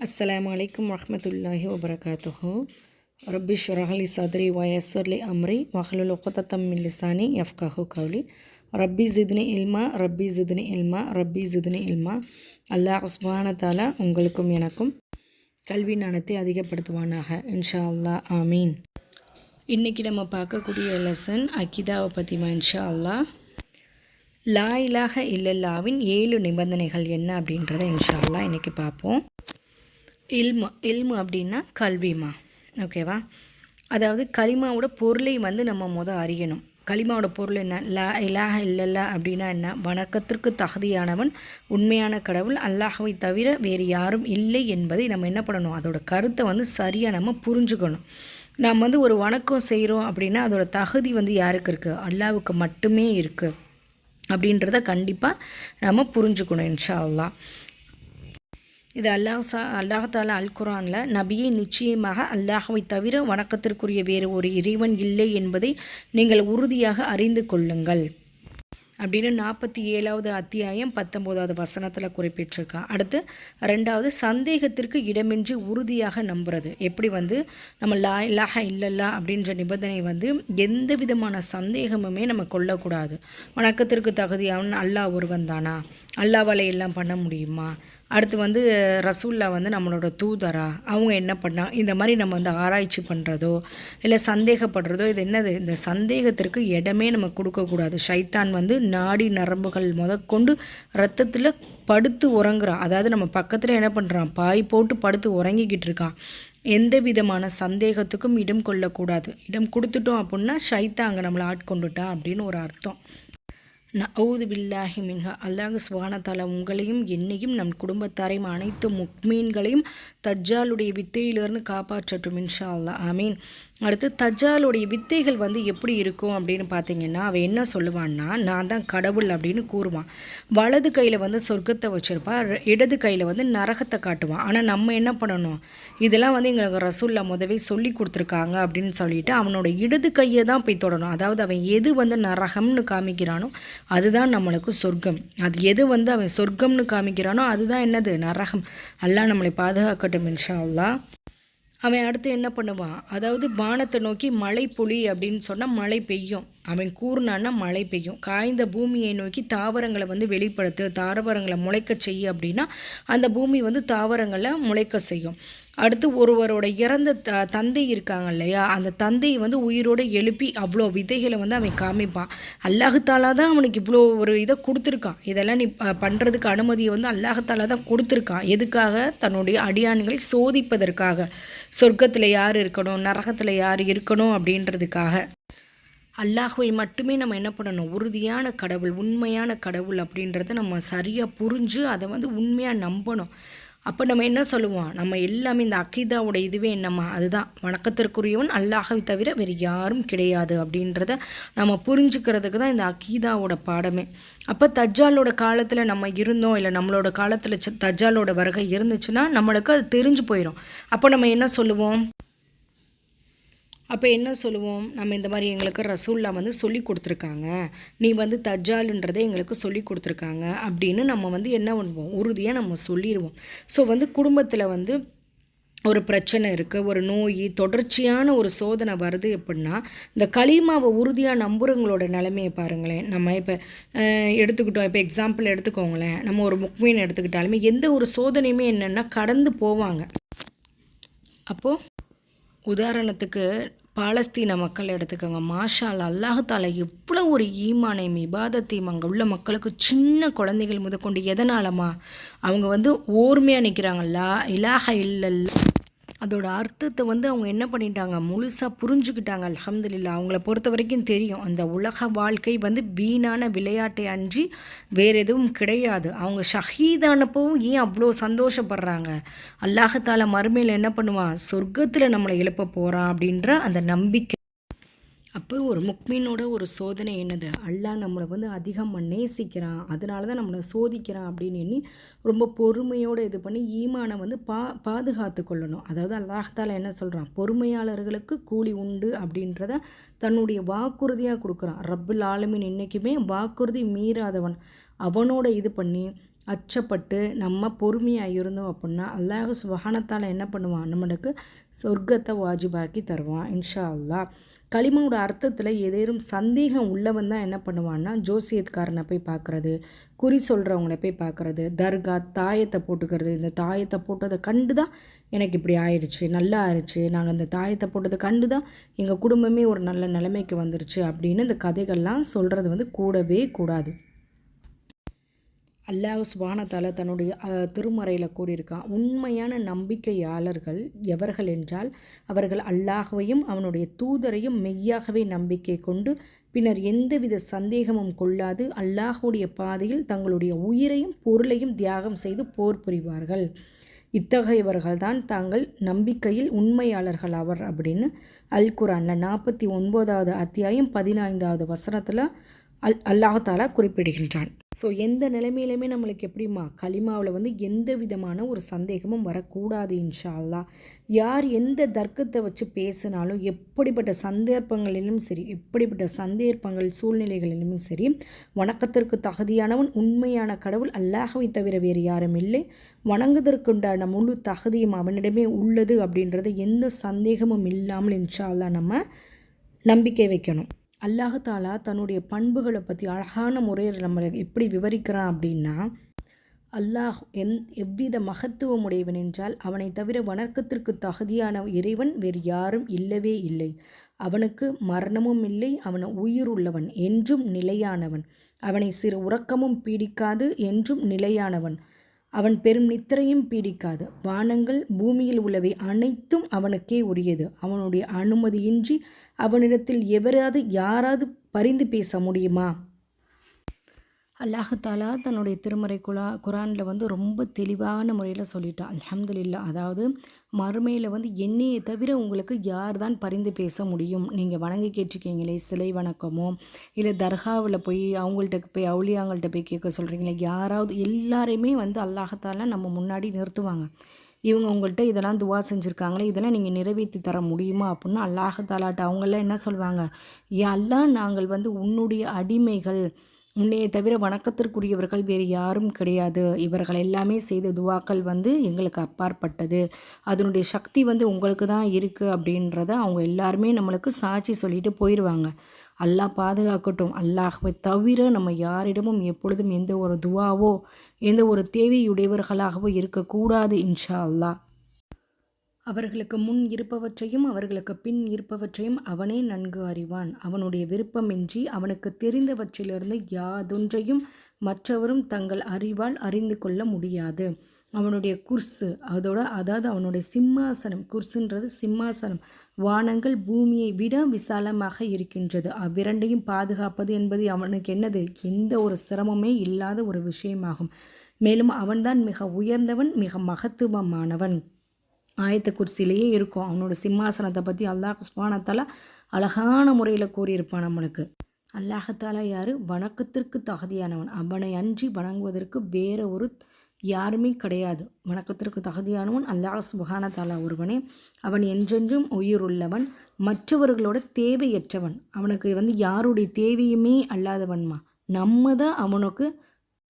अस्सलामु अलैकुम वरहमतुल्लाहि वबरकातुहू रब्बि इश्रह लि सदरी वयस्सिर लि अम्री वहलुल उक़दतम मिन लिसानी यफ़क़हू क़ौली रब्बी ज़िदनी इल्मा रब्बी ज़िदनी इल्मा रब्बी ज़िदनी इल्मा. அல்லாஹ் சுப்ஹானஹு வ தஆலா உங்களுக்கும் எனக்கும் கல்வி ஞானத்தை அதிகப்படுத்துவானாக இன்ஷா அல்லாஹ் ஆமீன். இன்றைக்கி நம்ம பார்க்கக்கூடிய லெசன் அக்கீதாவை பற்றிமா இன்ஷா அல்லாஹ். லா இலாஹ இல்லல்லாவின் 7 நிபந்தனைகள் என்ன அப்படின்றத இன்ஷா அல்லாஹ் இன்றைக்கி பார்ப்போம். இல்மு அப்படின்னா கல்விமா, ஓகேவா? அதாவது கலிமாவோட பொருளை நம்ம அறியணும். கலிமாவோட பொருள் என்ன? லா இலாஹ இல்லல்லா அப்படின்னா என்ன? வணக்கத்திற்கு தகுதியானவன் உண்மையான கடவுள் அல்லாஹ்வை தவிர வேறு யாரும் இல்லை என்பதை நம்ம என்ன பண்ணணும், அதோட கருத்தை சரியாக நம்ம புரிஞ்சுக்கணும். நாம் ஒரு வணக்கம் செய்கிறோம் அப்படின்னா அதோட தகுதி யாருக்கு இருக்குது? அல்லாஹ்வுக்கு மட்டுமே இருக்குது அப்படின்றத கண்டிப்பாக நம்ம புரிஞ்சுக்கணும் இன்ஷா அல்லாஹ். இது அல்லாஹ் தாலா அல் குர்ஆனில் நபியை நிச்சயமாக அல்லாஹ்வை தவிர வணக்கத்திற்குரிய வேறு ஒரு இறைவன் இல்லை என்பதை நீங்கள் உறுதியாக அறிந்து கொள்ளுங்கள் அப்படின்னு 47வது அத்தியாயம் 19வது வசனத்தில் குறிப்பிட்டிருக்கான். அடுத்து 2வது சந்தேகத்திற்கு இடமின்றி உறுதியாக நம்புறது. எப்படி நம்ம லா இலாஹ இல்லல்லா அப்படின்ற நிபந்தனை எந்த விதமான சந்தேகமுமே நம்ம கொள்ளக்கூடாது. வணக்கத்திற்கு தகுதியானவன் அல்லாஹ் ஒருவன் தானா? அல்லாஹ்வால எல்லாம் பண்ண முடியுமா? அடுத்து ரசூல்லா நம்மளோட தூதரா? அவங்க என்ன பண்ணாங்க? இந்த மாதிரி நம்ம ஆராய்ச்சி பண்ணுறதோ இல்லை சந்தேகப்படுறதோ இது என்னது? இந்த சந்தேகத்திற்கு இடமே நம்ம கொடுக்கக்கூடாது. ஷைத்தான் நாடி நரம்புகள் முதற்கொண்டு ரத்தத்தில் படுத்து உறங்குறான். அதாவது நம்ம பக்கத்தில் என்ன பண்ணுறான், பாய் போட்டு படுத்து உறங்கிக்கிட்டு இருக்கான். எந்த விதமான சந்தேகத்துக்கும் இடம் கொள்ளக்கூடாது. இடம் கொடுத்துட்டோம் அப்படின்னா ஷைத்தான் அங்கே நம்மளை ஆட்கொண்டுட்டான் அப்படின்னு ஒரு அர்த்தம். நஊது பில்லாஹி மின்ஹா. அல்லாஹ் சுப்ஹானஹு வ தஆலா உங்களையும் என்னையும் நம் குடும்பத்தாரையும் அனைத்து முக்மீன்களையும் தஜ்ஜாலுடைய வித்தையிலிருந்து காப்பாற்றட்டும் இன்ஷா அல்லாஹ் ஆமீன். அடுத்து தஜ்ஜாலுடைய வித்தைகள் எப்படி இருக்கும் அப்படின்னு பார்த்தீங்கன்னா, அவன் என்ன சொல்லுவான்னா, நான் தான் கடவுள் அப்படின்னு கூறுவான். வலது கையில் சொர்க்கத்தை வச்சுருப்பான், இடது கையில் நரகத்தை காட்டுவான். ஆனால் நம்ம என்ன பண்ணணும், இதெல்லாம் எங்களுக்கு ரசூல்லா முதவே சொல்லி கொடுத்துருக்காங்க அப்படின்னு சொல்லிட்டு அவனோட இடது கையை தான் போய் தொடணும். அதாவது அவன் எது நரகம்னு காமிக்கிறானோ அதுதான் நம்மளுக்கு சொர்க்கம். அது எது அவன் சொர்க்கம்னு காமிக்கிறானோ அதுதான் என்னது, நரகம். அல்லாஹ் நம்மளை பாதுகாக்கட்டும் இன்ஷா அல்லாஹ். அவன் அடுத்து என்ன பண்ணுவான், அதாவது வானத்தை நோக்கி மழை பொழி அப்படின்னு சொன்னால் மழை பெய்யும். அவன் கூறினான்னா மழை பெய்யும். காய்ந்த பூமியை நோக்கி தாவரங்களை வெளிப்படுத்து, தாவரங்களை முளைக்க செய்ய அப்படின்னா அந்த பூமி தாவரங்களை முளைக்க செய்யும். அடுத்து ஒருவரோட இறந்த தந்தை இருக்காங்க இல்லையா, அந்த தந்தையை உயிரோடு எழுப்பி அவ்வளோ விதைகளை அவன் காமிப்பான். அல்லாஹ்தாலா தான் அவனுக்கு இவ்வளோ ஒரு இதை கொடுத்துருக்கான். இதெல்லாம் நீ பண்ணுறதுக்கு அனுமதியை அல்லாஹ்தாலா தான் கொடுத்துருக்கான். எதுக்காக? தன்னுடைய அடியான்களை சோதிப்பதற்காக. சொர்க்கத்தில் யார் இருக்கணும், நரகத்தில் யார் இருக்கணும் அப்படின்றதுக்காக. அல்லாஹ்வை மட்டுமே நம்ம என்ன பண்ணணும், உறுதியான கடவுள் உண்மையான கடவுள் அப்படின்றத நம்ம சரியாக புரிஞ்சு அதை உண்மையாக நம்பணும். அப்போ நம்ம என்ன சொல்லுவோம், நம்ம எல்லாமே இந்த அக்கீதாவோட இதுவே என்னம்மா, அதுதான் வணக்கத்திற்குரியவன் அல்லாஹ்வை தவிர வேறு யாரும் கிடையாது அப்படின்றத நம்ம புரிஞ்சுக்கிறதுக்கு தான் இந்த அக்கீதாவோட பாடமே. அப்போ தஜ்ஜாலோட காலத்தில் நம்ம இருந்தோம், இல்லை நம்மளோட காலத்தில் தஜ்ஜாலோட வருகை இருந்துச்சுன்னா நம்மளுக்கு அது தெரிஞ்சு போயிடும். அப்போ நம்ம என்ன சொல்லுவோம், நம்ம இந்த மாதிரி எங்களுக்கு ரசூல்லா சொல்லி கொடுத்துருக்காங்க, நீ தஜ்ஜாலுன்றதை எங்களுக்கு சொல்லி கொடுத்துருக்காங்க அப்படின்னு நம்ம என்ன பண்ணுவோம், உறுதியாக நம்ம சொல்லிடுவோம். ஸோ குடும்பத்தில் ஒரு பிரச்சனை இருக்குது, ஒரு நோய், தொடர்ச்சியான ஒரு சோதனை வருது அப்படின்னா இந்த கலிமாவை உறுதியாக நம்புறவங்களோட நிலைமையை பாருங்களேன். நம்ம இப்போ எடுத்துக்கிட்டோம், இப்போ எக்ஸாம்பிள் எடுத்துக்கோங்களேன், நம்ம ஒரு முக்மீன் எடுத்துக்கிட்டாலுமே எந்த ஒரு சோதனையுமே என்னென்னா கடந்து போவாங்க. அப்போது உதாரணத்துக்கு பாலஸ்தீன மக்கள் எடுத்துக்கோங்க. மாஷா அல்லாஹ் தாலா எவ்வளோ ஒரு ஈமானையும் இபாதத்தையும் அங்கே உள்ள மக்களுக்கு, சின்ன குழந்தைகள் முதற்கொண்டு எதனாலமா அவங்க ஓர்மையாக நிற்கிறாங்களா இலாஹ இல்லல்லா அதோட அர்த்தத்தை அவங்க என்ன பண்ணிட்டாங்க, முழுசாக புரிஞ்சுக்கிட்டாங்க. அல்ஹம்துலில்லாஹ். அவங்கள பொறுத்த வரைக்கும் தெரியும் அந்த உலக வாழ்க்கை வீணான விளையாட்டை அன்றி வேறு எதுவும் கிடையாது. அவங்க ஷஹீதானப்பவும் ஏன் அவ்வளோ சந்தோஷப்படுறாங்க, அல்லாஹ் தாலா மறுமையில் என்ன பண்ணுவான், சொர்க்கத்தில் நம்மளை எழுப்ப போகிறான் அப்படின்ற அந்த நம்பிக்கை. அப்போ ஒரு முக்மீனோட ஒரு சோதனை என்னது, அல்லாஹ் நம்மளை அதிகமாக நேசிக்கிறான், அதனால தான் நம்மளை சோதிக்கிறான் அப்படின்னு எண்ணி ரொம்ப பொறுமையோடு இது பண்ணி ஈமானை பாதுகாத்து கொள்ளணும். அதாவது அல்லாஹ் தாலா என்ன சொல்கிறான், பொறுமையாளர்களுக்கு கூலி உண்டு அப்படின்றத தன்னுடைய வாக்குறுதியாக கொடுக்குறான். ரப்புல் ஆலமீன் என்றைக்குமே வாக்குறுதி மீறாதவன். அவனோட இது பண்ணி அச்சப்பட்டு நம்ம பொறுமையாக இருந்தோம் அப்படின்னா அல்லாஹ் சுப்ஹானஹு என்ன பண்ணுவான், நம்மளுக்கு சொர்க்கத்தை வாஜிபாக்கி தருவான் இன்ஷா அல்லாஹ். களிமாவோட அர்த்தத்தில் ஏதேனும் சந்தேகம் உள்ளவன் தான் என்ன பண்ணுவான்னா ஜோசியத்துக்காரனை போய் பார்க்குறது, குறி சொல்கிறவங்கள போய் பார்க்குறது, தர்கா தாயத்தை போட்டுக்கிறது. இந்த தாயத்தை போட்டதை கண்டு தான் எனக்கு இப்படி ஆயிடுச்சு, நல்லா ஆயிடுச்சு, நாங்கள் இந்த தாயத்தை போட்டதை கண்டு தான் எங்கள் குடும்பமே ஒரு நல்ல நிலைமைக்கு வந்துருச்சு அப்படின்னு இந்த கதைகள்லாம் சொல்கிறது வந்து கூடவே கூடாது. அல்லாஹ் சுப்ஹானஹு தன்னுடைய திருமறையில் கூறியிருக்கான், உண்மையான நம்பிக்கையாளர்கள் எவர்கள் என்றால் அவர்கள் அல்லாஹ்வையும் அவனுடைய தூதரையும் மெய்யாகவே நம்பிக்கை கொண்டு பின்னர் எந்தவித சந்தேகமும் கொள்ளாது அல்லாஹ்வுடைய பாதையில் தங்களுடைய உயிரையும் பொருளையும் தியாகம் செய்து போர் புரிவார்கள். இத்தகையவர்கள்தான் தாங்கள் நம்பிக்கையில் உண்மையாளர்கள் அவர் அப்படின்னு அல் குர்ஆனில் 49வது அத்தியாயம் 15வது வசனத்தில் அல்லாஹ் தாலா குறிப்பிடுகின்றான். ஸோ எந்த நிலைமையிலுமே நம்மளுக்கு எப்படிமா களிமாவில் வந்து எந்த விதமான ஒரு சந்தேகமும் வரக்கூடாது இன்ஷா அல்லாஹ். யார் எந்த தர்க்கத்தை வச்சு பேசினாலும் எப்படிப்பட்ட சந்தர்ப்பங்கள் சூழ்நிலைகளிலும் சரி வணக்கத்திற்கு தகுதியானவன் உண்மையான கடவுள் அல்லாஹ்வை தவிர வேறு யாரும் இல்லை, வணங்குவதற்குண்டான முழு தகுதியும் அவனிடமே உள்ளது அப்படின்றது எந்த சந்தேகமும் இல்லாமல் இன்ஷா அல்லாஹ் நம்ம நம்பிக்கை வைக்கணும். அல்லாஹ் தாலா தன்னுடைய பண்புகளை பற்றி அழகான முறையில் நம்ம எப்படி விவரிக்கிறான் அப்படின்னா, அல்லாஹ் எவ்வித மகத்துவம் உடையவன் என்றால் அவனை தவிர வணக்கத்திற்கு தகுதியான இறைவன் வேறு யாரும் இல்லவே இல்லை. அவனுக்கு மரணமும் இல்லை, அவன் உயிருள்ளவன் என்றும் நிலையானவன், அவனை சிறு உறக்கமும் பீடிக்காது என்றும் நிலையானவன், அவன் பெரும் நித்திரையும் பீடிக்காது, வானங்கள் பூமியில் உள்ளவை அனைத்தும் அவனுக்கே உரியது, அவனுடைய அனுமதியின்றி அவனிடத்தில் யாராவது பரிந்து பேச முடியுமா? அல்லாஹ் தாலா தன்னுடைய திருமறை குரானில் வந்து ரொம்ப தெளிவான முறையில் சொல்லிட்டான். அல்ஹம்துலில்லாஹ். அதாவது மறுமையில் வந்து என்னையை தவிர உங்களுக்கு யார் தான் பரிந்து பேச முடியும்? நீங்கள் வணங்கி கேட்டிருக்கீங்களே சிலை வணக்கமோ இல்லை தர்காவில் போய் அவங்கள்ட்ட போய் அவுலியாங்கள்ட்ட போய் கேட்க சொல்கிறீங்களே, யாராவது எல்லாரையுமே வந்து அல்லாஹ் தாலா நம்ம முன்னாடி நிறுத்துவாங்க. இவங்க உங்கள்கிட்ட இதெல்லாம் துவா செஞ்சுருக்காங்களே, இதெல்லாம் நீங்கள் நிறைவேற்றி தர முடியுமா அப்படின்னு அல்லாஹ் தாலாட்ட அவங்களாம் என்ன சொல்லுவாங்க, எல்லாம் நாங்கள் வந்து உன்னுடைய அடிமைகள், உன்னையை தவிர வணக்கத்திற்குரியவர்கள் வேறு யாரும் கிடையாது, இவர்கள் எல்லாமே செய்த துவாக்கள் வந்து எங்களுக்கு அப்பாற்பட்டது, அதனுடைய சக்தி வந்து உங்களுக்கு தான் இருக்குது அப்படின்றத அவங்க எல்லாருமே நம்மளுக்கு சாட்சி சொல்லிட்டு போயிடுவாங்க. அல்லாஹ் பாதுகாக்கட்டும். அல்லாஹ்வை தவிர நம்ம யாரிடமும் எப்பொழுதும் எந்த ஒரு துவாவோ எந்த ஒரு தேவையுடையவர்களாகவோ இருக்கக்கூடாது இன்ஷா அல்லாஹ். அவர்களுக்கு முன் இருப்பவற்றையும் அவர்களுக்கு பின் இருப்பவற்றையும் அவனே நன்கு அறிவான். அவனுடைய விருப்பமின்றி அவனுக்கு தெரிந்தவற்றிலிருந்து யாதொன்றையும் மற்றவரும் தங்கள் அறிவால் அறிந்து கொள்ள முடியாது. அவனுடைய குர்சு அதாவது அவனுடைய சிம்மாசனம், குர்சுன்றது சிம்மாசனம், வானங்கள் பூமியை விட விசாலமாக இருக்கின்றது. அவ்விரண்டையும் பாதுகாப்பது என்பது அவனுக்கு என்னது, எந்த ஒரு சிரமமே இல்லாத ஒரு விஷயமாகும். மேலும் அவன்தான் மிக உயர்ந்தவன், மிக மகத்துவமானவன். ஆயத்த குர்சிலேயே இருக்கும் அவனோட சிம்மாசனத்தை பற்றி அல்லாஹ் சுப்ஹானஹு தஆலா அழகான முறையில் கூறியிருப்பான் நம்மளுக்கு. அல்லாஹ் யார்? வணக்கத்திற்கு தகுதியானவன், அவனை அன்றி வணங்குவதற்கு வேற ஒரு யாருமே கிடையாது. வணக்கத்திற்கு தகுதியானவன் அல்லாஹ் சுப்ஹானஹு தஆலா ஒருவனே. அவன் என்றென்றும் உயிருள்ளவன், மற்றவர்களோட தேவையற்றவன். அவனுக்கு வந்து யாருடைய தேவையுமே அல்லாதவன்மா. நம்ம தான்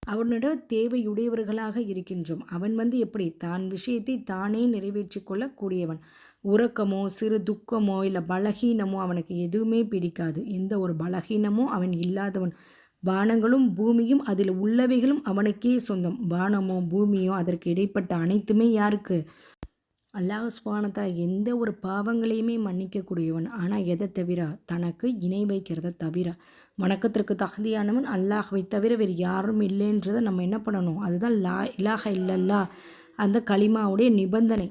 அவனோட தேவையுடையவர்களாக இருக்கின்றோம். அவன் வந்து எப்படி தான் விஷயத்தை தானே நிறைவேற்றி கொள்ளக்கூடியவன். உறக்கமோ சிறு துக்கமோ இல்லை பலகீனமோ அவனுக்கு எதுவுமே பிடிக்காது. எந்த ஒரு பலகீனமோ அவன் இல்லாதவன். வானங்களும் பூமியும் அதில் உள்ளவைகளும் அவனுக்கே சொந்தம். வானமோ பூமியோ அதற்கு இடைப்பட்ட அனைத்துமே யாருக்கு? அல்லாஹ் சுப்ஹானஹு தஆலா. எந்த ஒரு பாவங்களையுமே மன்னிக்கக்கூடியவன். ஆனால் எதை தவிர? தனக்கு இணை வைக்கிறத தவிர. வணக்கத்திற்கு தகுதியானவன் அல்லாஹ்வை தவிர வேறு யாரும் இல்லைன்றதை நம்ம என்ன பண்ணணும்? அதுதான் லா இலாஹ இல்லல்லாஹ், அந்த கலிமாவுடைய நிபந்தனை.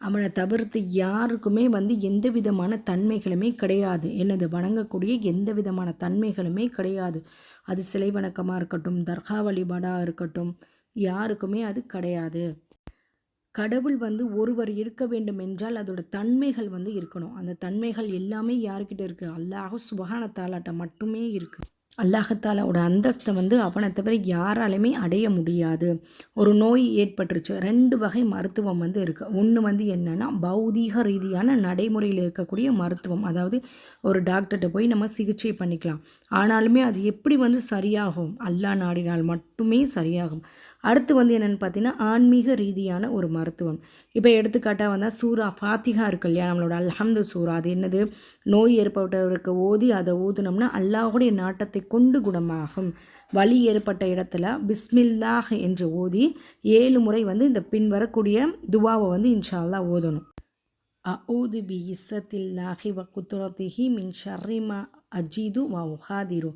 அவனை தவிர்த்து யாருக்குமே வந்து எந்த விதமான தன்மைகளுமே கிடையாது. என்னது? வணங்கக்கூடிய எந்த விதமான தன்மைகளுமே கிடையாது. அது சிலை வணக்கமாக இருக்கட்டும், தர்கா வழிபாடாக இருக்கட்டும், யாருக்குமே அது கிடையாது. கடவுள் வந்து ஒருவர் இருக்க வேண்டும் என்றால் அதோட தன்மைகள் வந்து இருக்கணும். அந்த தன்மைகள் எல்லாமே யாருக்கிட்ட இருக்குது? அல்லாஹ் சுப்ஹானஹு தஆலாட்ட மட்டுமே இருக்குது. அல்லாஹ் தஆலாவோட அந்தஸ்தை வந்து அவனை தவிர யாராலுமே அடைய முடியாது. ஒரு நோய் ஏற்பட்டுருச்சு, 2 வகை மருத்துவம் வந்து இருக்குது. ஒன்று வந்து என்னென்னா பௌதீக ரீதியான நடைமுறையில் இருக்கக்கூடிய மருத்துவம். அதாவது ஒரு டாக்டர்கிட்ட போய் நம்ம சிகிச்சை பண்ணிக்கலாம். ஆனாலுமே அது எப்படி வந்து சரியாகும்? அல்லாஹ் நாடினால் மட்டுமே சரியாகும். அடுத்து வந்து என்னென்னு பார்த்தீங்கன்னா ஆன்மீக ரீதியான ஒரு மருத்துவம். இப்போ எடுத்துக்காட்டாக வந்தால் சூரா ஃபாத்திஹா இருக்கு இல்லையா, நம்மளோட அல்ஹம்து சூரா. அது என்னது, நோய் ஏற்பட்டவருக்கு ஓதி அதை ஊதுனோம்னா அல்லாஹுடைய நாட்டத்தை கொண்டு குணமாகும். வலி ஏற்பட்ட இடத்துல பிஸ்மில்லாஹ் என்று ஓதி 7 முறை வந்து இந்த பின் வரக்கூடிய துவாவை வந்து இன்ஷா அல்லாஹ் ஓதணும். அஊது பி இஸ்ஸத்தில்லாஹி வ குத்ரத்திஹி மின் ஷர்ரி மா அஜீது வ உஹாதிரு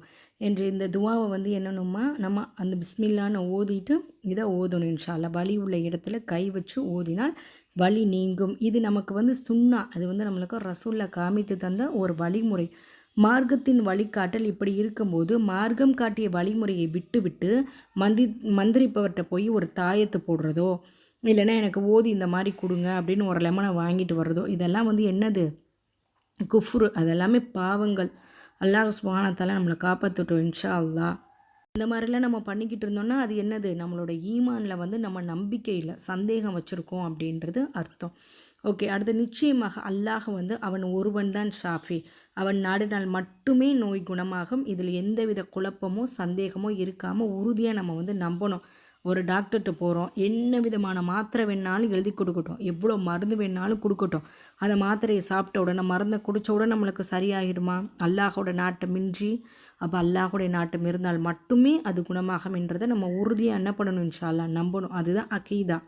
என்று இந்த துவாவை வந்து என்னென்னுமா நம்ம அந்த பிஸ்மில்லான்னு ஓதிட்டு இதை ஓதணும் இன்ஷா அல்லாஹ். வலி உள்ள இடத்துல கை வச்சு ஓதினால் வலி நீங்கும். இது நமக்கு வந்து சுன்னா, அது வந்து நம்மளுக்கு ரசூல்லா காமித்து தந்த ஒரு வழிமுறை. மார்க்கத்தின் வழிகாட்டல் இப்படி இருக்கும்போது மார்க்கம் காட்டிய வழிமுறையை விட்டு மந்திரிப்பவர்கிட்ட போய் ஒரு தாயத்தை போடுறதோ இல்லைன்னா எனக்கு ஓதி இந்த மாதிரி கொடுங்க அப்படின்னு ஒரு லெமனை வாங்கிட்டு வர்றதோ இதெல்லாம் வந்து என்னது, குஃப்ரு. அதெல்லாமே பாவங்கள். அல்லாஹ் சுப்ஹானஹு வ தஆலா நம்மளை காப்பாற்றட்டும் இன்ஷா அல்லாஹ். இந்த மாதிரிலாம் நம்ம பண்ணிக்கிட்டு இருந்தோம்னா அது என்னது, நம்மளோட ஈமானில் வந்து நம்ம நம்பிக்கையில் சந்தேகம் வச்சுருக்கோம் அப்படின்றது அர்த்தம். ஓகே, அடுத்து நிச்சயமாக அல்லாஹ் வந்து அவன் ஒருவன் தான் ஷாஃபி, அவன் நாடினால் மட்டுமே நோய் குணமாகும். இதில் எந்தவித குழப்பமோ சந்தேகமோ இருக்காமல் உறுதியாக நம்ம வந்து நம்பணும். ஒரு டாக்டர்கிட்ட போகிறோம், என்ன விதமான மாத்திரை வேணாலும் எழுதி கொடுக்கட்டும், எவ்வளோ மருந்து வேணாலும் கொடுக்கட்டும், அந்த மாத்திரையை சாப்பிட்ட உடனே மருந்தை குடித்த உடனே நம்மளுக்கு சரியாகிடுமா? அல்லாஹோட நாட்டம் இன்றி, அப்போ அல்லாஹுடைய நாட்டம் இருந்தால் மட்டுமே அது குணமாகும் என்றதை நம்ம உறுதியாக என்ன பண்ணணும், இன்ஷா அல்லாஹ் நம்பணும். அதுதான் அகீதா.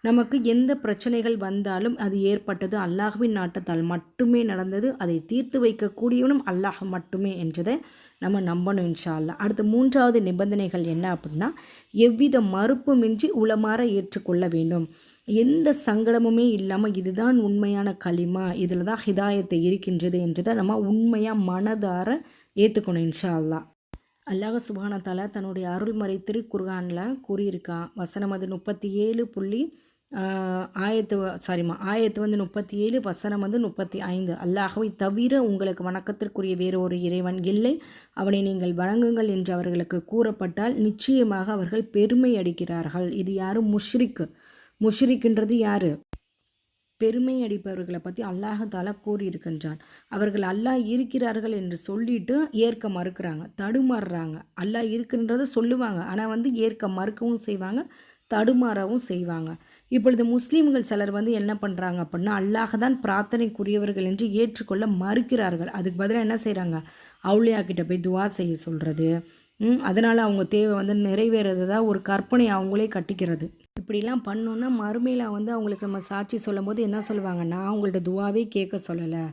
நமக்கு எந்த பிரச்சனைகள் வந்தாலும் அது ஏற்பட்டது அல்லாஹ்வின் நாட்டத்தால் மட்டுமே நடந்தது, அதை தீர்த்து வைக்கக்கூடியவனும் அல்லாஹ் மட்டுமே என்றதை நம்ம நம்பணும் இன்ஷா அல்லாஹ். அடுத்து 3வது நிபந்தனைகள் என்ன அப்படின்னா, எவ்வித மறுப்புமின்றி உளமாற ஏற்றுக்கொள்ள வேண்டும். எந்த சங்கடமுமே இல்லாமல் இதுதான் உண்மையான களிமா, இதில் தான் ஹிதாயத்தை இருக்கின்றது என்றதை நம்ம உண்மையாக மனதார ஏற்றுக்கணும் இன்ஷா அல்லாஹ். அல்லாஹ் சுப்ஹானஹு வ தஆலா தன்னுடைய அருள்மறை திருக்குர்ஆனில் கூறியிருக்கான். வசனம் அது 37 ஆயத்து வந்து 37, வசனம் வந்து 35. அல்லாஹ்வை தவிர உங்களுக்கு வணக்கத்திற்குரிய வேறு ஒரு இறைவன் இல்லை, அவனை நீங்கள் வணங்குங்கள் என்று அவர்களுக்கு கூறப்பட்டால் நிச்சயமாக அவர்கள் பெருமை அடிக்கிறார்கள். இது யாரு? முஷ்ரிக்ன்றது யாரு? பெருமை அடிப்பவர்களை பற்றி அல்லாஹ் தஆலா கூறியிருக்கின்றான். அவர்கள் அல்லாஹ் இருக்கிறார்கள் என்று சொல்லிட்டு ஏற்க மறுக்கிறாங்க, தடுமாறுறாங்க. அல்லாஹ் இருக்குன்றதை சொல்லுவாங்க, ஆனால் வந்து ஏற்க மறுக்கவும் செய்வாங்க, தடுமாறவும் செய்வாங்க. இப்பொழுது முஸ்லீம்கள் சிலர் வந்து என்ன பண்ணுறாங்க அப்படின்னா, அல்லாஹ் தான் பிரார்த்தனைக்குரியவர்கள் என்று ஏற்றுக்கொள்ள மறுக்கிறார்கள். அதுக்கு பதிலாக என்ன செய்கிறாங்க, அவுலியா கிட்ட போய் துவா செய்ய சொல்கிறது. அதனால் அவங்க தேவை வந்து நிறைவேறதா ஒரு கற்பனை அவங்களே கட்டிக்கிறது. இப்படிலாம் பண்ணோன்னா மறுமையில் வந்து அவங்களுக்கு நம்ம சாட்சி சொல்லும் போது என்ன சொல்லுவாங்க, நான் அவங்கள்ட்ட துவாவே கேட்க சொல்லலை,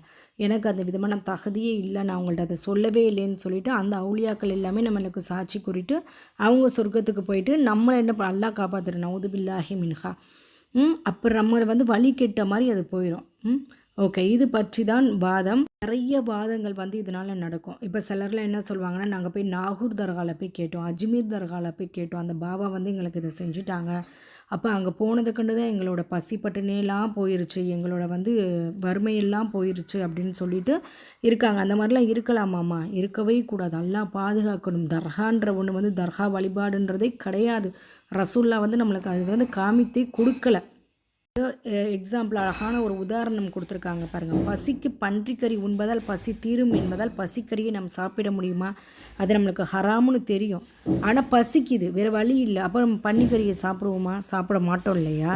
எனக்கு அந்த விதமான தகுதியே இல்லை, நான் அவங்கள்ட்ட அதை சொல்லவே இல்லைன்னு சொல்லிட்டு அந்த அவுலியாக்கள் எல்லாமே நம்மளுக்கு சாட்சி கூறிட்டு அவங்க சொர்க்கத்துக்கு போயிட்டு நம்மளை என்ன அல்லாஹ் காப்பாற்றுறோம், நவுது பில்லாஹி மின்ஹா. அப்புறம் நம்மளை வந்து வழி கெட்ட மாதிரி அது போயிடும். ஓகே, இது பற்றி தான் வாதம். நிறைய வாதங்கள் வந்து இதனால் நடக்கும். இப்போ சிலர்லாம் என்ன சொல்லுவாங்கன்னா, நாங்கள் போய் நாகூர் தர்காவில் போய் கேட்டோம், அஜ்மீர் தர்காவில் போய் கேட்டோம், அந்த பாபா வந்து எங்களுக்கு இதை செஞ்சுட்டாங்க, அப்போ அங்கே போனதுக்கண்டு தான் எங்களோட பசி பட்டினியெல்லாம் போயிருச்சு, எங்களோட வந்து வறுமையெல்லாம் போயிருச்சு அப்படின்னு சொல்லிட்டு இருக்காங்க. அந்த மாதிரிலாம் இருக்கலாமாம்மா? இருக்கவே கூடாது, எல்லாம் பாதுகாக்கணும். தர்கான்ற ஒன்று வந்து தர்கா வழிபாடுன்றதே கிடையாது. ரசூல்லா வந்து நம்மளுக்கு அது வந்து காமித்தே கொடுக்கல. எக்ஸாம்பிள் அழகான ஒரு உதாரணம் கொடுத்துருக்காங்க பாருங்கள். பசிக்கு பன்றிக்கறி உண்பதால் பசி தீரும் என்பதால் பசிக்கறியை நம்ம சாப்பிட முடியுமா? அது நம்மளுக்கு ஹராமுன்னு தெரியும், ஆனால் பசிக்குது, வேறு வழி இல்லை. அப்போ நம்ம பன்னிக்கறியை சாப்பிடுவோமா? சாப்பிட மாட்டோம் இல்லையா?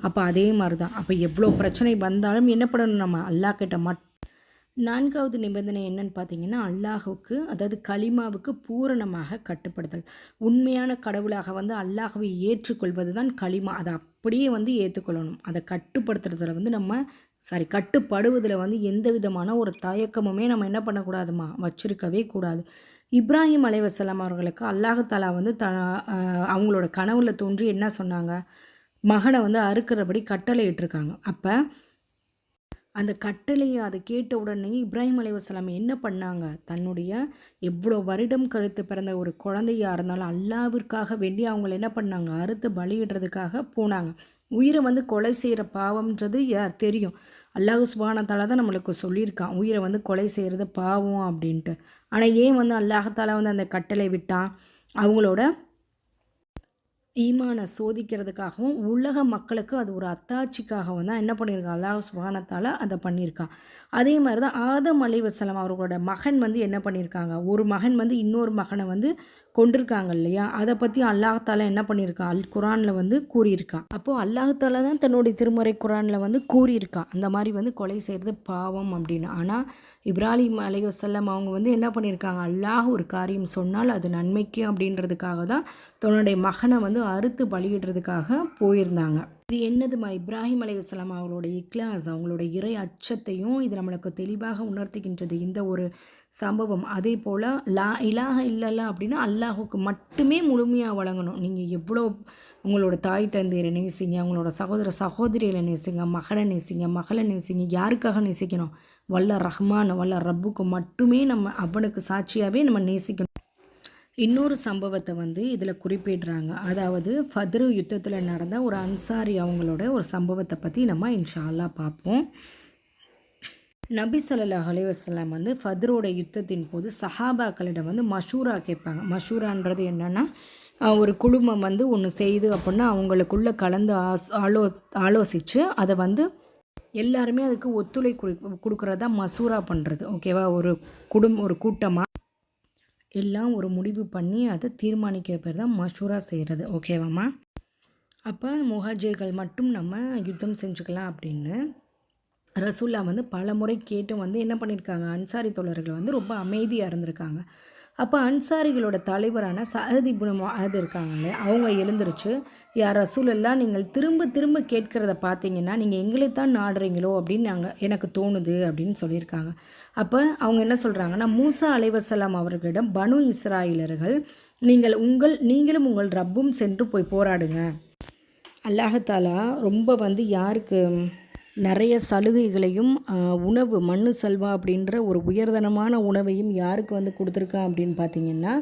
அப்போ அதே மாதிரி தான். அப்போ எவ்வளோ பிரச்சனை வந்தாலும் என்ன பண்ணணும், நம்ம அல்லாஹ் கிட்ட 4வது நிபந்தனை என்னன்னு பார்த்தீங்கன்னா, அல்லாஹுக்கு அதாவது கலிமாவுக்கு பூரணமாக கட்டுப்படுதல். உண்மையான கடவுளாக வந்து அல்லாஹவை ஏற்றுக்கொள்வது தான் கலிமா. அதை அப்படியே வந்து ஏற்றுக்கொள்ளணும். அதை கட்டுப்படுத்துறதுல வந்து கட்டுப்படுவதில் வந்து எந்த விதமான ஒரு தயக்கமுமே நம்ம என்ன பண்ணக்கூடாதுமா, வச்சிருக்கவே கூடாது. இப்ராஹிம் அலைஹிஸ்ஸலாம் அவர்களுக்கு அல்லாஹ் தஆலா வந்து அவங்களோட கனவுல தோன்றி என்ன சொன்னாங்க, மகனை வந்து அறுக்கிறபடி கட்டளை இட்டிருக்காங்க. அப்போ அந்த கட்டளையை அதை கேட்ட உடனே இப்ராஹிம் அலைஹிஸ்ஸலாம் என்ன பண்ணாங்க, தன்னுடைய எவ்வளோ வருடம் கழித்து பிறந்த ஒரு குழந்தையாக இருந்தாலும் அல்லாவிற்காக வேண்டி அவங்கள என்ன பண்ணாங்க, அறுத்து பலியிடுறதுக்காக போனாங்க. உயிரை வந்து கொலை செய்கிற பாவம்ன்றது தெரியும், அல்லாஹ் சுப்ஹானஹு வ தஆலா தான் நம்மளுக்கு சொல்லியிருக்கான், உயிரை வந்து கொலை செய்கிறது பாவம் அப்படின்ட்டு. ஆனால் ஏன் வந்து அல்லாஹ் தஆலா வந்து அந்த கட்டளை விட்டான்? அவங்களோட ஈமானை சோதிக்கிறதுக்காகவும் உலக மக்களுக்கு அது ஒரு அத்தாட்சிக்காகவும் தான் என்ன பண்ணியிருக்கான், அல்லாஹ் சுப்ஹானஹு வ தஆலா அதை பண்ணியிருக்கான். அதே மாதிரி தான் ஆதம் அலைஹிஸ்ஸலாம் அவர்களோட மகன் வந்து என்ன பண்ணியிருக்காங்க, ஒரு மகன் வந்து இன்னொரு மகனை வந்து கொண்டிருக்காங்க இல்லையா, அதை பற்றி அல்லாஹாலா என்ன பண்ணியிருக்கான், குரானில் வந்து கூறியிருக்கான். அப்போது அல்லாஹாலா தான் தன்னுடைய திருமறை குரானில் வந்து கூறியிருக்கான் அந்த மாதிரி வந்து கொலை செய்கிறது பாவம் அப்படின்னு. ஆனால் இப்ராஹிம் அலைஹிஸ்ஸலாம் அவங்க வந்து என்ன பண்ணியிருக்காங்க, அல்லாஹ் ஒரு காரியம் சொன்னால் அது நன்மைக்கு அப்படின்றதுக்காக தான் தன்னுடைய மகனை வந்து அறுத்து பலியிடுறதுக்காக போயிருந்தாங்க. இது என்னதுமா, இப்ராஹிம் அலைஹிஸ்ஸலாம் அவங்களோட இக்லாஸ், அவங்களோட இறை அச்சத்தையும் இது நம்மளுக்கு தெளிவாக உணர்த்துகின்றது இந்த ஒரு சம்பவம். அதே போல் லா இலாஹ இல்லல்லா அப்படின்னா அல்லாஹுக்கு மட்டுமே முழுமையாக வழங்கணும். நீங்கள் எவ்வளோ உங்களோட தாய் தந்தையரை நேசிங்க, உங்களோட சகோதர சகோதரிகளை நேசிங்க, மகனை நேசிங்க, மகளை நேசிங்க, யாருக்காக நேசிக்கணும், வல்ல ரஹ்மான் வல்ல ரப்புக்கு மட்டுமே நம்ம அவனுக்கு சாட்சியாகவே நம்ம நேசிக்கணும். இன்னொரு சம்பவத்தை வந்து இதில் குறிப்பிடுறாங்க. அதாவது ஃபத்ரு யுத்தத்தில் நடந்த ஒரு அன்சாரி அவங்களோட ஒரு சம்பவத்தை பற்றி நம்ம இன்ஷா அல்லாஹ் பார்ப்போம். நபி ஸல்லல்லாஹு அலைஹி வஸல்லம் வந்து ஃபத்ரோட யுத்தத்தின் போது சஹாபாக்களிடம் வந்து மஷூரா கேட்பாங்க. மஷூரான்றது என்னென்னா, ஒரு குழுமம் வந்து ஒன்று செய்து அப்படின்னா அவங்களுக்குள்ளே கலந்து ஆலோசித்து அதை வந்து எல்லாருமே அதுக்கு ஒத்துழை கொடுக்குறதா மசூரா பண்ணுறது. ஓகேவா, ஒரு கூட்டமாக எல்லாம் ஒரு முடிவு பண்ணி அதை தீர்மானிக்கிற பேர் தான் மஷூரா செய்கிறது. ஓகேவாம்மா. அப்போ முஹாஜிர்கள் மட்டும் நம்ம யுத்தம் செஞ்சுக்கலாம் அப்படின்னு ரசூல்லா வந்து பல முறை கேட்டு வந்து என்ன பண்ணியிருக்காங்க, அன்சாரி தோழர்கள் வந்து ரொம்ப அமைதியாக இருந்திருக்காங்க. அப்போ அன்சாரிகளோட தலைவரான சஅத் இப்னு முஆத் இருக்காங்களே, அவங்க எழுந்திருச்சு, யா ரசூலல்லாஹ், நீங்கள் திரும்ப திரும்ப கேட்கிறத பார்த்தீங்கன்னா நீங்கள் எங்களைத்தான் நாடுறீங்களோ அப்படின்னு எனக்கு தோணுது அப்படின்னு சொல்லியிருக்காங்க. அப்போ அவங்க என்ன சொல்கிறாங்கன்னா, மூசா அலைஹிஸ்ஸலாம் அவர்களிடம் பனு இஸ்ராயிலர்கள் நீங்களும் உங்கள் ரப்பும் சென்று போய் போராடுங்க. அல்லாஹ்தாலா ரொம்ப வந்து யாருக்கு நிறைய சலுகைகளையும் உணவு மண்ணு சல்வா அப்படின்ற ஒரு உயர்தனமான உணவையும் யாருக்கு வந்து கொடுத்துருக்கா அப்படின்னு பார்த்தீங்கன்னா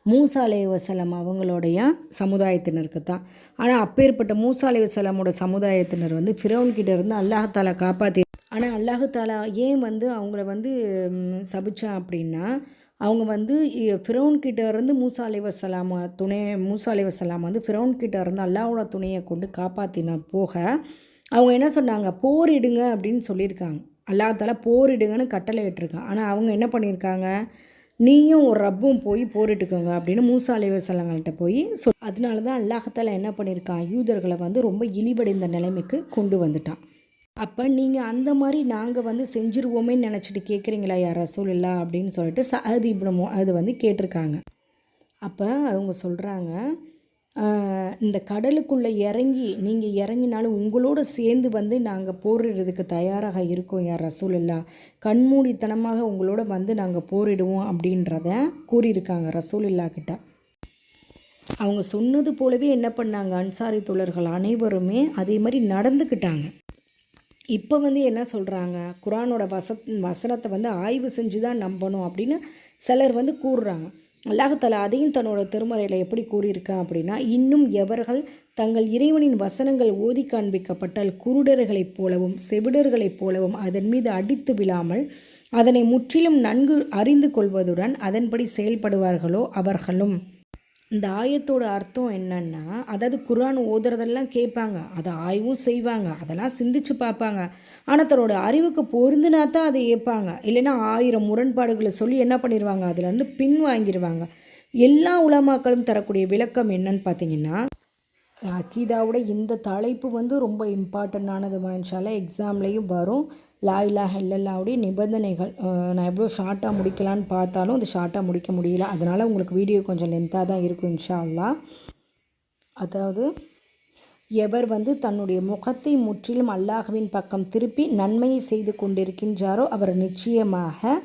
மூசா அலைஹிஸ்ஸலாம் அவங்களுடைய சமுதாயத்தினருக்கு தான். ஆனால் அப்பேற்பட்ட மூசா அலைஹிஸ்ஸலாமோட சமுதாயத்தினர் வந்து ஃபிரௌன்கிட்ட இருந்து அல்லாஹ்தாலா காப்பாற்றி, ஆனால் அல்லாஹ்தாலா ஏன் வந்து அவங்கள வந்து சபிச்சான் அப்படின்னா, அவங்க வந்து ஃபிரௌன்கிட்ட இருந்து மூசா அலைஹிஸ்ஸலாம் வந்து ஃபிரௌன்கிட்ட இருந்து அல்லாஹ்வோட துணையை கொண்டு காப்பாற்றின போக அவங்க என்ன சொன்னாங்க, போரிடுங்க அப்படின்னு சொல்லியிருக்காங்க. அல்லாஹ்தாலா போரிடுங்கன்னு கட்டளை இட்டிருக்காங்க. ஆனால் அவங்க என்ன பண்ணியிருக்காங்க, நீயும் ஒரு ரப்பும் போய் போரிட்டுக்கோங்க அப்படின்னு மூசா அலைஹிஸ்ஸலாம்கிட்ட போய் அதனால தான் அல்லாஹ்தாலா என்ன பண்ணியிருக்கான், யூதர்களை வந்து ரொம்ப இழிவடைந்த நிலைமைக்கு கொண்டு வந்துட்டான். அப்போ நீங்கள் அந்த மாதிரி நாங்கள் வந்து செஞ்சுருவோமேன்னு நினச்சிட்டு கேட்குறீங்களா யா ரசூலுல்லாஹ் அப்படின்னு சொல்லிட்டு சஅத் இப்னு முஆத் வந்து கேட்டிருக்காங்க. அப்போ அவங்க சொல்கிறாங்க, இந்த கடலுக்குள்ளே நீங்கள் இறங்கினாலும் உங்களோட சேர்ந்து வந்து நாங்கள் போரிடுறதுக்கு தயாராக இருக்கோம் யா ரசூலுல்லாஹ், கண்மூடித்தனமாக உங்களோட வந்து நாங்கள் போரிடுவோம் அப்படின்றத கூறியிருக்காங்க ரசூலுல்லாஹ் கிட்ட. அவங்க சொன்னது போலவே என்ன பண்ணாங்க, அன்சாரி தோழர்கள் அனைவருமே அதே மாதிரி நடந்துக்கிட்டாங்க. இப்போ வந்து என்ன சொல்கிறாங்க, குரானோட வசனத்தை வந்து ஆய்வு செஞ்சு தான் நம்பணும் அப்படின்னு சிலர் வந்து கூறுறாங்க. அல்லாஹ்தாலா அதையும் தன்னோட திருமறையில் எப்படி கூறியிருக்கான் அப்படின்னா, இன்னும் எவர்கள் தங்கள் இறைவனின் வசனங்கள் ஓதி காண்பிக்கப்பட்டால் குருடர்களைப் போலவும் செவிடர்களைப் போலவும் அதன் மீது அடித்து விழாமல் அதனை முற்றிலும் நன்கு அறிந்து கொள்வதுடன் அதன்படி செயல்படுவார்களோ அவர்களும். இந்த ஆயத்தோட அர்த்தம் என்னன்னா, அதாவது குர்ஆன் ஓதுறதெல்லாம் கேட்பாங்க, அதை ஆய்வும் செய்வாங்க, அதெல்லாம் சிந்திச்சு பார்ப்பாங்க. ஆனால் தன்னோட அறிவுக்கு பொருந்தினா தான் அதை ஏற்பாங்க. இல்லைன்னா 1000 முரண்பாடுகளை சொல்லி என்ன பண்ணிடுவாங்க, அதுலேருந்து பின் வாங்கிடுவாங்க. எல்லா உலமாக்களும் தரக்கூடிய விளக்கம் என்னன்னு பார்த்தீங்கன்னா, அக்கீதாவோட இந்த தலைப்பு வந்து ரொம்ப இம்பார்ட்டண்ட்டானது. இன்ஷா அல்லாஹ் எக்ஸாம்லேயும் வரும். லா இலாஹ இல்லல்லாஹ்வுடைய நிபந்தனைகள். நான் எவ்வளோ ஷார்ட்டாக முடிக்கலான்னு பார்த்தாலும் அது ஷார்ட்டாக முடிக்க முடியல. அதனால் உங்களுக்கு வீடியோ கொஞ்சம் லென்த்தாக தான் இருக்கும் இன்ஷா அல்லாஹ். அதாவது எவர் வந்து தன்னுடைய முகத்தை முற்றிலும் அல்லாஹ்வின் பக்கம் திருப்பி நன்மையை செய்து கொண்டிருக்கின்றாரோ அவர் நிச்சயமாக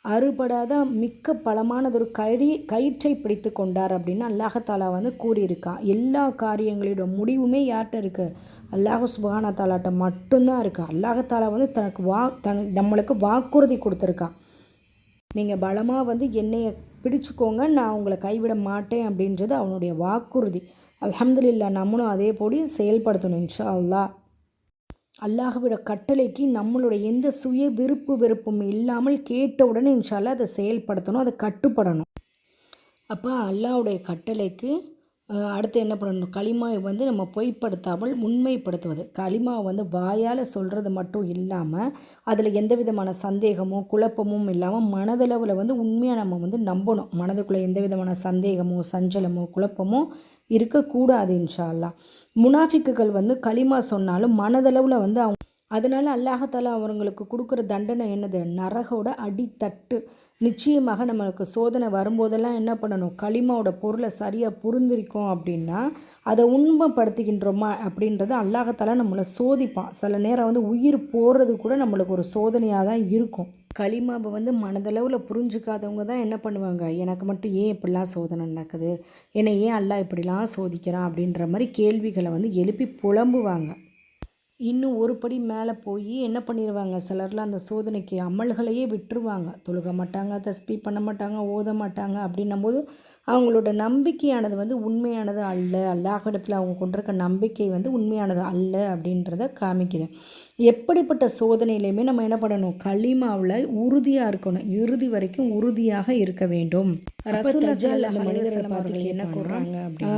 அறுபடாத மிக்க பலமானதொரு கயிற்றை பிடித்து கொண்டார் அப்படின்னு அல்லாஹாலா வந்து கூறியிருக்கான். எல்லா காரியங்களோட முடிவுமே யார்கிட்ட இருக்குது, அல்லாஹ் சுப்ஹானஹு வ தஆலாட்ட மட்டும்தான் இருக்குது. அல்லாஹாலா வந்து நம்மளுக்கு வாக்குறுதி கொடுத்துருக்கான். நீங்கள் பலமாக வந்து என்னையை பிடிச்சிக்கோங்க, நான் உங்களை கைவிட மாட்டேன் அப்படின்றது அவனுடைய வாக்குறுதி. அல்ஹம்துலில்லாஹ், நம்மளும் அதே போடி செயல்படுத்தணும் இன்ஷா அல்லாஹ். அல்லாஹ்வோட கட்டளைக்கு நம்மளுடைய எந்த சுய வெறுப்பும் இல்லாமல் கேட்டவுடனே இன்ஷா அல்லாஹ் அதை செயல்படுத்தணும், அதை கட்டுப்படணும். அப்போ அல்லாஹ்வுடைய கட்டளைக்கு அடுத்து என்ன பண்ணணும், களிமாவை வந்து நம்ம பொய்ப்படுத்தாமல் உண்மைப்படுத்துவது. களிமாவை வந்து வாயால் சொல்கிறது மட்டும் இல்லாமல் அதில் எந்த விதமான சந்தேகமோ குழப்பமும் இல்லாமல் மனதளவில் வந்து உண்மையாக நம்ம வந்து நம்பணும். மனதுக்குள்ளே எந்த விதமான சந்தேகமோ சஞ்சலமோ குழப்பமோ இருக்கக்கூடாது. இன்ஷா அல்லாஹ். முனாஃபிக்குகள் வந்து களிமா சொன்னாலும் மனதளவில் வந்து அவங்க அதனால் அல்லாஹாலா அவங்களுக்கு கொடுக்குற தண்டனை என்னது, நரகோட அடித்தட்டு. நிச்சயமாக நம்மளுக்கு சோதனை வரும்போதெல்லாம் என்ன பண்ணணும், களிமாவோட பொருளை சரியாக புரிந்திருக்கோம் அப்படின்னா அதை உண்மைப்படுத்துகின்றோமா அப்படின்றத அல்லாஹாலா நம்மளை சோதிப்பான். சில நேரம் வந்து உயிர் போடுறது கூட நம்மளுக்கு ஒரு சோதனையாக தான் இருக்கும். களிமாவை வந்து மனதளவில் புரிஞ்சுக்காதவங்க தான் என்ன பண்ணுவாங்க, எனக்கு மட்டும் ஏன் இப்படிலாம் சோதனை நடக்குது, என்னை ஏன் அல்லாஹ் இப்படிலாம் சோதிக்கிறான் அப்படின்ற மாதிரி கேள்விகளை வந்து எழுப்பி புலம்புவாங்க. இன்னும் ஒரு படி மேலே போய் என்ன பண்ணிடுவாங்க, சிலர்லாம் அந்த சோதனைக்கு அமல்களையே விட்டுருவாங்க. தொழுக மாட்டாங்க, தஸ்பீ பண்ண மாட்டாங்க, ஓத மாட்டாங்க. அப்படின்னும் போது அவங்களோட நம்பிக்கையானது வந்து உண்மையானது அல்ல. அல்லாஹ்விடத்தில் அவங்க கொண்டிருக்க நம்பிக்கை வந்து உண்மையானது அல்ல அப்படின்றத காமிக்குது. எப்படிப்பட்ட சோதனையிலையுமே நம்ம என்ன பண்ணணும், களிமாவில் உறுதியாக இருக்கணும். இறுதி வரைக்கும் உறுதியாக இருக்க வேண்டும். என்ன கூறுறாங்க அப்படின்னா,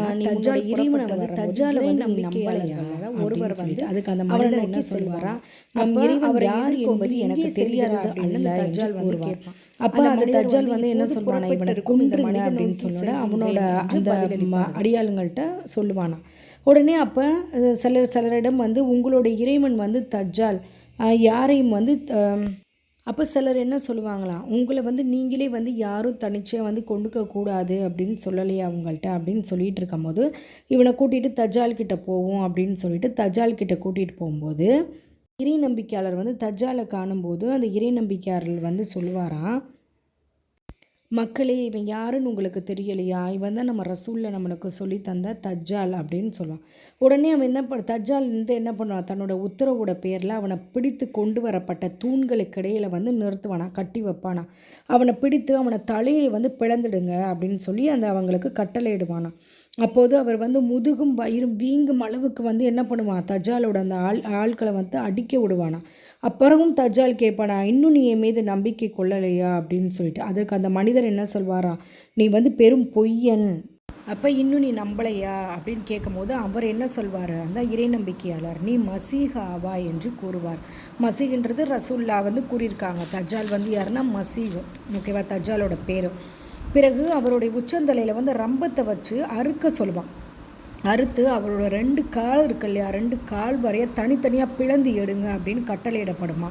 தஜ்ஜாலை வந்து நம்பலையா ஒருவர் வந்து அதுக்கு அந்த மனிதர் என்ன சொல்வாரா, நம் இறைவன் யார் என்பது எனக்கு தெரியாது அப்படின்னு தஜ்ஜால் வந்து கேட்பான். அப்போ அந்த தஜ்ஜால் வந்து என்ன சொல்வானா, இவனை கொன்றுங்க அப்படின்னு சொன்னோட அவனோட அந்த அடியாளுங்கள்ட்ட சொல்லுவானா. உடனே அப்போ சிலரிடம் வந்து உங்களோட இறைவன் வந்து தஜ்ஜால் யாரையும் வந்து அப்போ சிலர் என்ன சொல்லுவாங்களாம், உங்களை வந்து நீங்களே வந்து யாரும் தனிச்சையாக வந்து கொண்டுக்கக்கூடாது அப்படின்னு சொல்லலையே அவங்கள்ட்ட அப்படின்னு சொல்லிகிட்டு இருக்கும் போது இவனை கூட்டிகிட்டு தஜ்ஜால் கிட்ட போவோம் அப்படின்னு சொல்லிட்டு தஜ்ஜால் கிட்ட கூட்டிகிட்டு போகும்போது இறை நம்பிக்கையாளர் வந்து தஜ்ஜாலை காணும்போது அந்த இறை நம்பிக்கையாளர் வந்து சொல்லுவாராம், மக்களே இவன் யாருன்னு உங்களுக்கு தெரியலையா, இவன் தான் நம்ம ரசூலில் நம்மளுக்கு சொல்லி தந்த தஜ்ஜால் அப்படின்னு சொல்லுவான். உடனே அவன் தஜ்ஜால் வந்து என்ன பண்ணுவான், தன்னோட உத்தரவோட பேரில் அவனை பிடித்து கொண்டு வரப்பட்ட தூண்களுக்கு இடையில் வந்து நிறுத்துவானா, கட்டி வைப்பானா. அவனை பிடித்து அவனை தலையை வந்து பிளந்துடுங்க அப்படின்னு சொல்லி அந்த அவங்களுக்கு கட்டளையிடுவானா. அப்போது அவர் வந்து முதுகும் வயிறும் வீங்கும் அளவுக்கு வந்து என்ன பண்ணுவான், தஜ்ஜாலோட அந்த ஆட்களை வந்து அடிக்க விடுவானா. அப்புறமும் தஜ்ஜால் கேட்பானா, இன்னும் நீ என் மீது நம்பிக்கை கொள்ளலையா அப்படின்னு சொல்லிட்டு. அதற்கு அந்த மனிதர் என்ன சொல்வாரா, நீ வந்து பெரும் பொய்யன், அப்போ இன்னும் நீ நம்பலையா அப்படின்னு கேட்கும்போது அவர் என்ன சொல்வார், அந்த இறை நம்பிக்கையாளர், நீ மசீஹ் ஆவா என்று கூறுவார். மசீஹ்ன்றது ரசூல்லா வந்து கூறியிருக்காங்க. தஜ்ஜால் வந்து யாருன்னா மசீஹ், ஓகேவா, தஜ்ஜாலோட பேர். பிறகு அவருடைய உச்சந்தலையில் வந்து ரம்பத்தை வச்சு அறுக்க சொல்லுவான். அறுத்து அவரோட 2 கால் இருக்கு இல்லையா, 2 கால் வரைய தனித்தனியாக பிளந்து எடுங்க அப்படின்னு கட்டளையிடப்படுமா.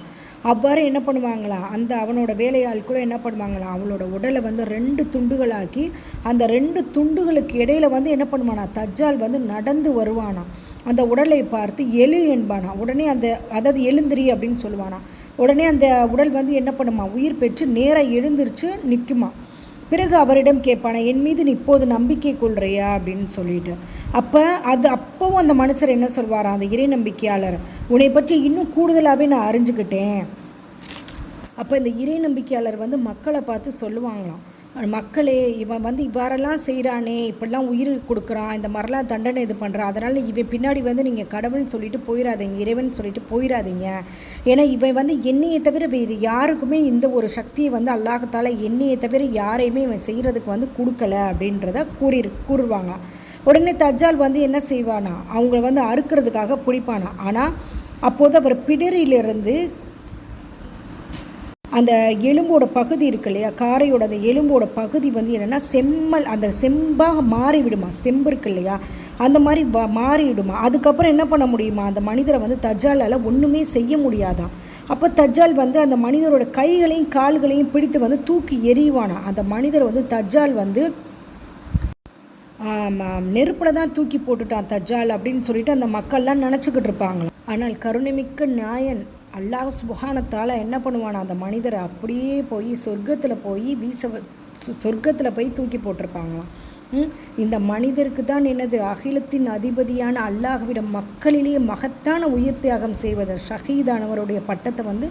அவ்வாறு என்ன பண்ணுவாங்களாம், அந்த அவனோட வேலையாள் கூட என்ன பண்ணுவாங்களாம், அவளோட உடலை வந்து 2 துண்டுகளாக்கி அந்த 2 துண்டுகளுக்கு இடையில வந்து என்ன பண்ணுவானா, தஜ்ஜால் வந்து நடந்து வருவானா. அந்த உடலை பார்த்து எழு என்பானா. உடனே அதாவது எழுந்திரி அப்படின்னு சொல்லுவானா. உடனே அந்த உடல் வந்து என்ன பண்ணுமா, உயிர் பெற்று நேராக எழுந்திரிச்சு நிற்குமா. பிறகு அவரிடம் கேட்பானா, என் மீது நீ இப்போது நம்பிக்கை கொள்றியா அப்படின்னு சொல்லிட்டு. அப்போவும் அந்த மனுஷர் என்ன சொல்வாரா, அந்த இறை நம்பிக்கையாளர், உன்னை பற்றி இன்னும் கூடுதலாகவே நான் அறிஞ்சுக்கிட்டேன். அப்போ இந்த இறை நம்பிக்கையாளர் வந்து மக்களை பார்த்து சொல்லுவாங்களாம், மக்களே இவன் வந்து இவ்வாறெல்லாம் செய்கிறானே, இப்படிலாம் உயிர் கொடுக்குறான், இந்த மாதிரிலாம் தண்டனை இது பண்ணுறான், அதனால் இவன் பின்னாடி வந்து நீங்கள் கடவுள்னு சொல்லிட்டு போயிடாதீங்க, இறைவன் சொல்லிட்டு போயிடாதீங்க. ஏன்னா இவன் வந்து என்னையை தவிர வேறு யாருக்குமே இந்த ஒரு சக்தியை வந்து அல்லாஹ்தாலா என்னையை தவிர யாரையுமே இவன் செய்கிறதுக்கு வந்து கொடுக்கல அப்படின்றத கூறுவாங்க. உடனே தஜ்ஜால் வந்து என்ன செய்வானா, அவங்க வந்து அறுக்கிறதுக்காக பிடிப்பானா. ஆனால் அப்போது அவர் பிடரியிலிருந்து அந்த எலும்போட பகுதி இருக்கு இல்லையா, காரையோட அந்த எலும்போட பகுதி வந்து என்னென்னா செம்மல், அந்த செம்பாக மாறிவிடுமா, செம்பு இருக்கு இல்லையா, அந்த மாதிரி மாறிவிடுமா. அதுக்கப்புறம் என்ன பண்ண முடியுமா, அந்த மனிதரை வந்து தஜ்ஜாலால் ஒன்றுமே செய்ய முடியாதான். அப்போ தஜ்ஜால் வந்து அந்த மனிதரோட கைகளையும் கால்களையும் பிடித்து வந்து தூக்கி எறிவானா. அந்த மனிதர் வந்து தஜ்ஜால் வந்து நெருப்பில் தான் தூக்கி போட்டுட்டான் தஜ்ஜால் அப்படின்னு சொல்லிட்டு அந்த மக்கள்லாம் நினச்சிக்கிட்டு இருப்பாங்களாம். ஆனால் கருணைமிக்க நாயன் அல்லாஹ் சுப்ஹானத்தால என்ன பண்ணுவானா, அந்த மனிதரை அப்படியே போய் சொர்க்கத்தில் போய் தூக்கி போட்டிருப்பாங்களாம். இந்த மனிதருக்கு தான் என்னது, அகிலத்தின் அதிபதியான அல்லாஹ்விடம் மக்களிலேயே மகத்தான உயிர் தியாகம் செய்வது ஷஹீதானவருடைய பட்டத்தை வந்து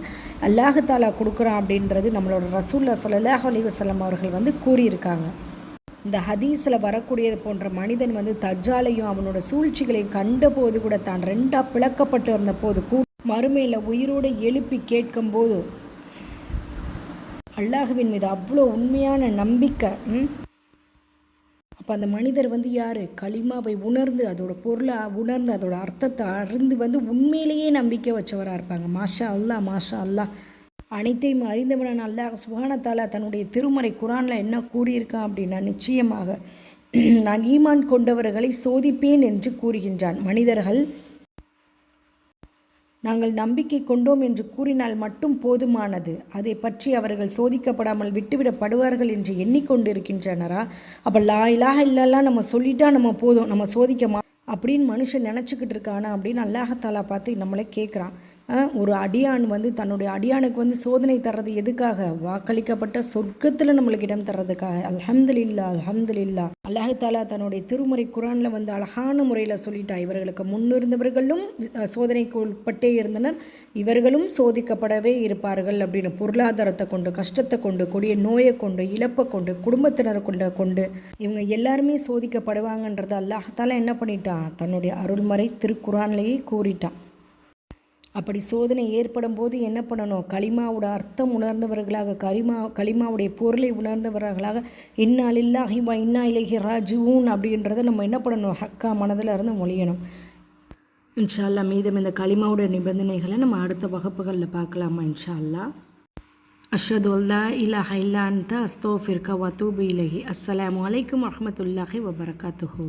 அல்லாஹாலா கொடுக்குறான் அப்படின்றது நம்மளோட ரசூல்லா ஸல்லல்லாஹு அலைஹி வஸல்லம் அவர்கள் வந்து கூறியிருக்காங்க. இந்த ஹதீஸில் வரக்கூடியது போன்ற மனிதன் வந்து தஜ்ஜாலையும் அவனோட சூழ்ச்சிகளையும் கண்டபோது கூட தான் 2ஆக பிளக்கப்பட்டு இருந்த போது கூட மறுமையில் உயிரோடு எழுப்பி கேட்கும்போது அல்லாஹ்வின் மீது அவ்வளோ உண்மையான நம்பிக்கை, அப்போ அந்த மனிதர் வந்து யார்? களிமாவை உணர்ந்து அதோட பொருளை உணர்ந்து அதோட அர்த்தத்தை அறிந்து வந்து உண்மையிலேயே நம்பிக்கை வச்சவராக இருப்பாங்க. மாஷா அல்லாஹ், மாஷா அல்லாஹ். அனைத்தையும் அறிந்தவனான அல்லாஹ் சுப்ஹானஹு தஆலா தன்னுடைய திருமறை குர்ஆனில் என்ன கூறியிருக்கான் அப்படின்னா, நிச்சயமாக நான் ஈமான் கொண்டவர்களை சோதிப்பேன் என்று கூறுகின்றான். மனிதர்கள் நாங்கள் நம்பிக்கை கொண்டோம் என்று கூறினால் மட்டும் போதுமானது, அதை பற்றி அவர்கள் சோதிக்கப்படாமல் விட்டுவிடப்படுவார்கள் என்று எண்ணிக்கொண்டிருக்கின்றனரா? அப்போ லா இலாஹ இல்லல்லாஹ் நம்ம சொல்லிட்டா நம்ம போதும், நம்ம சோதிக்க அப்படின்னு மனுஷன் நினச்சிக்கிட்டு இருக்கானா அப்படின்னு அல்லாஹ் தஆலா பார்த்து நம்மளை கேட்குறான். ஒரு அடியான் வந்து தன்னுடைய அடியானுக்கு வந்து சோதனை தர்றது எதுக்காக? வாக்களிக்கப்பட்ட சொர்க்கத்தில் நம்மளுக்கு இடம் தர்றதுக்காக. அல்ஹம்துலில்லாஹ், அல்ஹம்துலில்லாஹ். அல்லாஹ் தஆலா தன்னுடைய திருமறை குர்ஆனில் வந்து அழகான முறையில் சொல்லிட்டா, இவர்களுக்கு முன்னிருந்தவர்களும் சோதனைக்கு உட்பட்டே இருந்தனர், இவர்களும் சோதிக்கப்படவே இருப்பார்கள் அப்படின்னு. பொருளாதாரத்தை கொண்டு, கஷ்டத்தை கொண்டு, கொடிய நோயை கொண்டு, இழப்பை கொண்டு, குடும்பத்தினரை கொண்டு இவங்க எல்லாருமே சோதிக்கப்படுவாங்கன்றதை அல்லாஹ் தஆலா என்ன பண்ணிட்டான்? தன்னுடைய அருள்மறை திருக்குர்ஆனிலேயே கூறிட்டான். அப்படி சோதனை ஏற்படும் போது என்ன பண்ணணும்? களிமாவோட அர்த்தம் உணர்ந்தவர்களாக, களிமாவுடைய பொருளை உணர்ந்தவர்களாக, இன்னா லில்லாஹி வ இன்னா இலைஹி ராஜிஊன் அப்படின்றத நம்ம என்ன பண்ணணும்? ஹக்கா மனதில் இருந்து மொழியணும். இன்ஷா அல்லாஹ் மீதம் இந்த களிமாவோட நிபந்தனைகளை நம்ம அடுத்த வகுப்புகளில் பார்க்கலாமா? இன்ஷா அல்லாஹ். அஷ்ஹது அல்லா இலாஹ இல்லா அன்த அஸ்தக்ஃபிருக வ அத்தூபு இலைஹி. அஸ்ஸலாமு அலைக்கும் வரஹ்மத்துல்லாஹி வ பரகாத்துஹு.